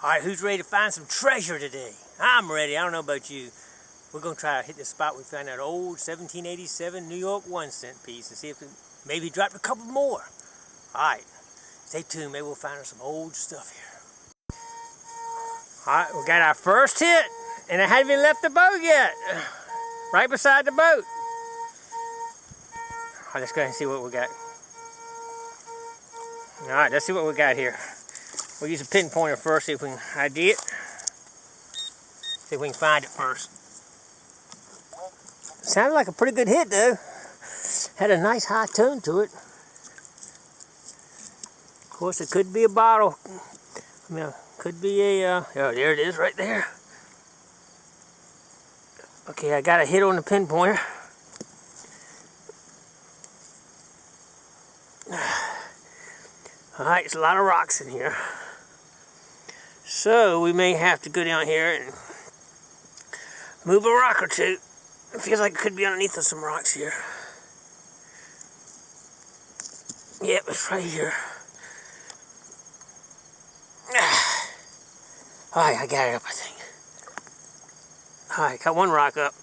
Alright, who's ready to find some treasure today? I'm ready. I don't know about you. We're going to try to hit the spot we found that old 1787 New York 1-cent piece and see if it maybe dropped a couple more. Alright, stay tuned. Maybe we'll find some old stuff here. Alright, we got our first hit, and it hadn't even left the boat yet. Right beside the boat. Alright, let's go ahead and see what we got. Alright, let's see what we got here. We'll use a pinpointer first, see if we can ID it. See if we can find it first. Sounded like a pretty good hit though. Had a nice high tone to it. Of course, it could be a bottle. I mean, could be a, oh, there it is right there. Okay, I got a hit on the pinpointer. Alright, there's a lot of rocks in here. So, we may have to go down here and move a rock or two. It feels like it could be underneath of some rocks here. Yep, it's right here. Alright, I got it up, I think. Alright, got one rock up.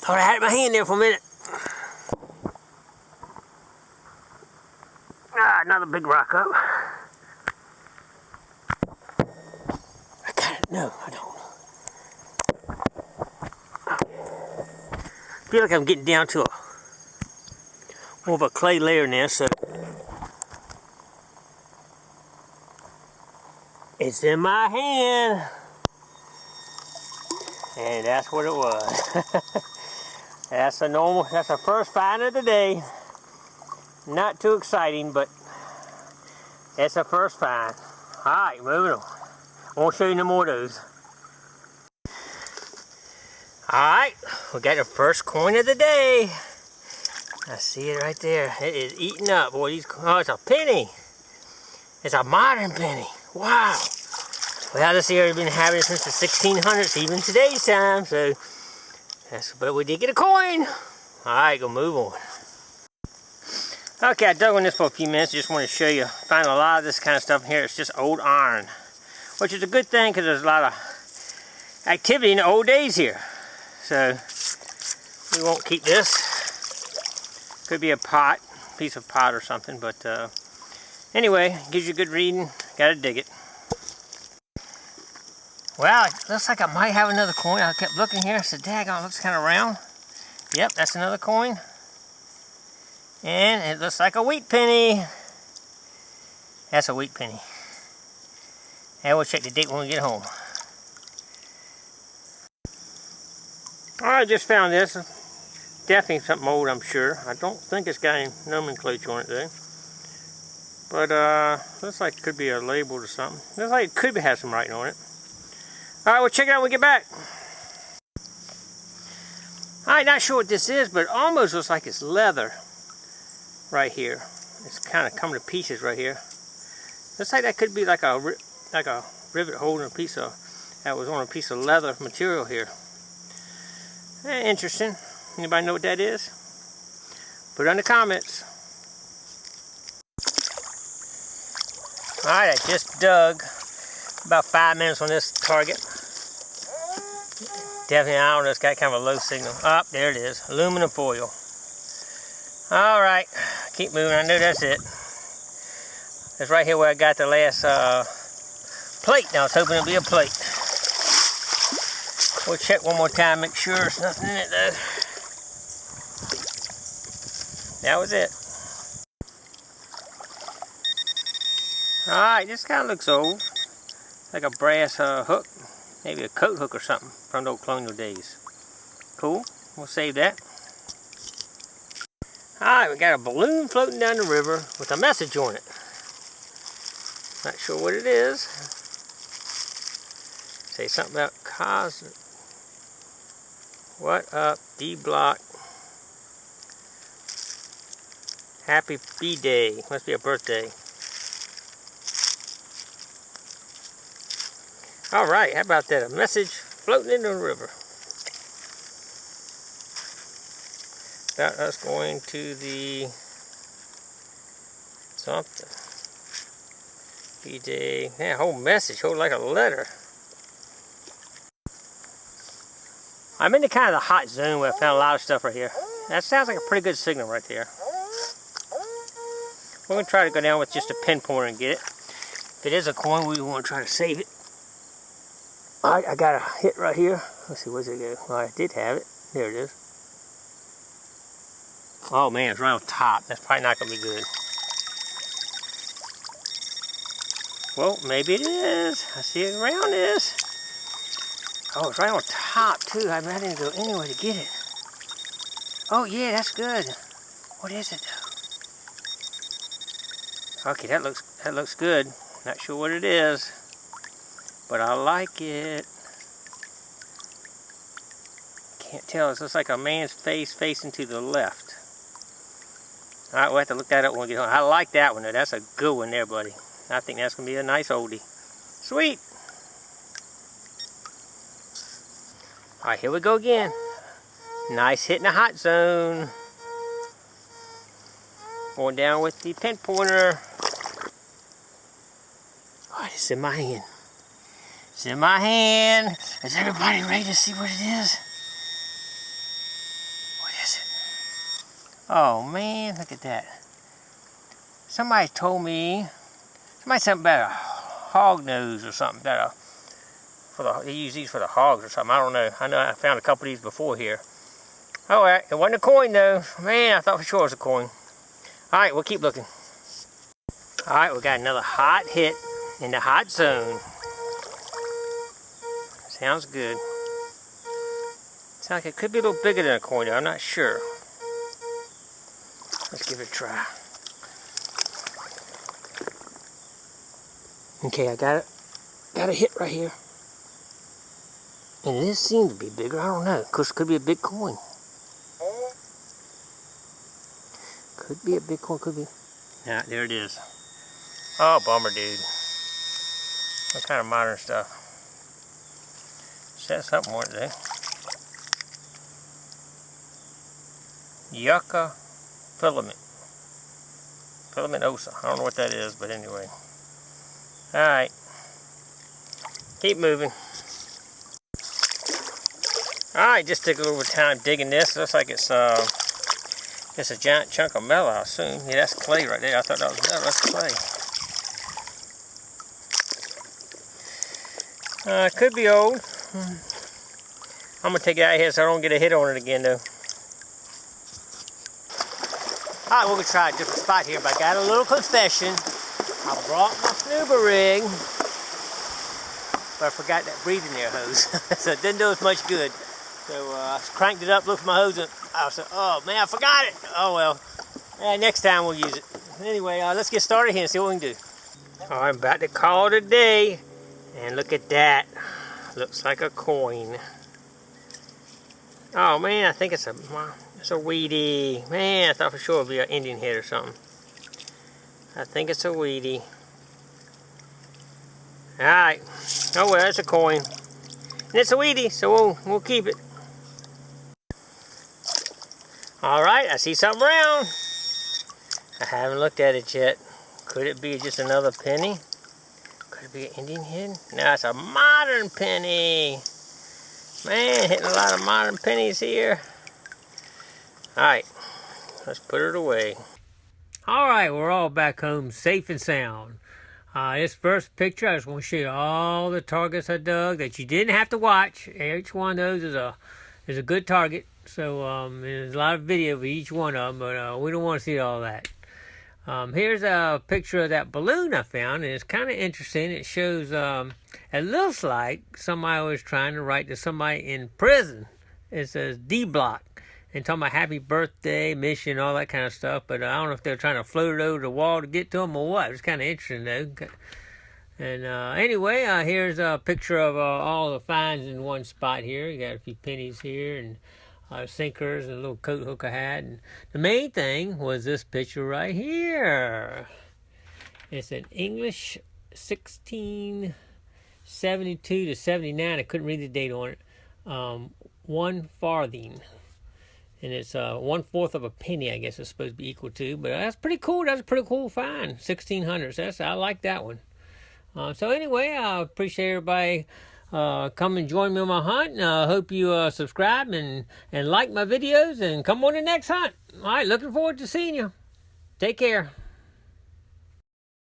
Thought I had it in my hand there for a minute. Ah, another big rock up. I got it. No, I don't. Feel like I'm getting down to more of a clay layer now, so it's in my hand. And that's what it was. That's the first find of the day. Not too exciting, but it's a first find. Alright, moving on. I won't show you no more of those. Alright, we got the first coin of the day. I see it right there. It is eating up. Boy, oh, it's a penny. It's a modern penny. Wow. Well, this area has been inhabited since the 1600s, even today's time, so but we did get a coin. Alright, go move on. Okay, I dug on this for a few minutes. Just want to show you. Find a lot of this kind of stuff in here. It's just old iron, which is a good thing because there's a lot of activity in the old days here. So we won't keep this. Could be a pot, piece of pot or something, but anyway, gives you good reading. Gotta dig it. Well, it looks like I might have another coin. I kept looking here. I said, daggone, it looks kind of round. Yep, that's another coin. And it looks like a wheat penny. That's a wheat penny. And we'll check the date when we get home. I just found this. Definitely something old, I'm sure. I don't think it's got any nomenclature on it though. But looks like it could be a label or something. Looks like it could have some writing on it. Alright, we'll check it out when we get back. I'm not sure what this is, but it almost looks like it's leather right here. It's kind of coming to pieces right here. Looks like that could be like a rivet holding a piece of, that was on a piece of leather material here. Interesting. Anybody know what that is? Put it in the comments. Alright, I just dug about 5 minutes on this target. Definitely, I don't know, it's got kind of a low signal. Oh, there it is. Aluminum foil. Alright, keep moving. I know that's it. It's right here where I got the last plate. Now I was hoping it'd be a plate. We'll check one more time, make sure there's nothing in it though. That was it. Alright, this kind of looks old. Like a brass hook. Maybe a coat hook or something from the old colonial days. Cool. We'll save that. Alright, we got a balloon floating down the river with a message on it. Not sure what it is. Say something about cosmic. What up, D block? Happy B-Day. Must be a birthday. Alright, how about that? A message floating into the river. about us going to the something. BJ, yeah, whole message, whole like a letter. I'm in the kind of the hot zone where I found a lot of stuff right here. That sounds like a pretty good signal right there. We're going to try to go down with just a pin pointer and get it. If it is a coin, we want to try to save it. Alright, I got a hit right here. Let's see, where's it go? Well, I did have it. There it is. Oh man, it's right on top. That's probably not going to be good. Well, maybe it is. I see it around this. Oh, it's right on top too. I didn't go anywhere to get it. Oh yeah, that's good. What is it though? Okay, that looks good. Not sure what it is, but I like it. Can't tell. It looks like a man's face facing to the left. All right, we'll have to look that up when we get home. I like that one though. That's a good one there, buddy. I think that's gonna be a nice oldie. Sweet. All right, here we go again. Nice hit in the hot zone. Going down with the pin pointer. All right, it's in my hand. It's in my hand. Is everybody ready to see what it is? What is it? Oh man, look at that. Somebody told me, somebody said something about a hog nose or something. They use these for the hogs or something. I don't know. I know I found a couple of these before here. All right, it wasn't a coin though. Man, I thought for sure it was a coin. All right, we'll keep looking. All right, we got another hot hit in the hot zone. Sounds good. Sounds like it could be a little bigger than a coin though. I'm not sure. Let's give it a try. Okay, I got it. Got a hit right here. And this seems to be bigger. I don't know. Of course, it could be a big coin. Could be a big coin, could be. Yeah, there it is. Oh, bummer, dude. What kind of modern stuff? Said something more today. Yucca filament. Filamenosa. I don't know what that is, but anyway. Alright. Keep moving. Alright, just took a little bit of time digging this. Looks like it's a giant chunk of metal, I assume. Yeah, that's clay right there. I thought that was metal. That's clay. It could be old. I'm going to take it out of here so I don't get a hit on it again, though. Alright, we're going to try a different spot here, but I got a little confession. I brought my scuba rig, but I forgot that breathing air hose. So it didn't do us much good. So I cranked it up, looked for my hose, and I said, oh man, I forgot it. Oh well, next time we'll use it. Anyway, let's get started here and see what we can do. All right, I'm about to call it a day. And look at that. Looks like a coin. Oh man, I think it's a weedy. Man, I thought for sure it would be an Indian head or something. I think it's a weedy. Alright. Oh well, it's a coin. And it's a weedy, so we'll keep it. Alright, I see something around. I haven't looked at it yet. Could it be just another penny? Could it be an Indian head? No, it's a modern penny. Man, hitting a lot of modern pennies here. Alright, let's put it away. Alright, we're all back home safe and sound. This first picture, I just want to show you all the targets I dug that you didn't have to watch. Each one of those is a good target. So there's a lot of video of each one of them, but we don't want to see all that. Here's a picture of that balloon I found, and it's kind of interesting. It shows, it looks like somebody was trying to write to somebody in prison. It says D block, and talking about happy birthday, mission, all that kind of stuff. But I don't know if they're trying to float it over the wall to get to them or what. It's kind of interesting though. And anyway, here's a picture of all the finds in one spot here. You got a few pennies here and sinkers and a little coat hook I had. And the main thing was this picture right here. It's an English 1672 to 79. I couldn't read the date on it. 1 farthing. And it's 1/4 of a penny, I guess it's supposed to be equal to. But that's pretty cool. That's a pretty cool find. 1600s. I like that one. So anyway, I appreciate everybody come and join me on my hunt. I hope you subscribe and like my videos and come on the next hunt. All right, looking forward to seeing you. Take care.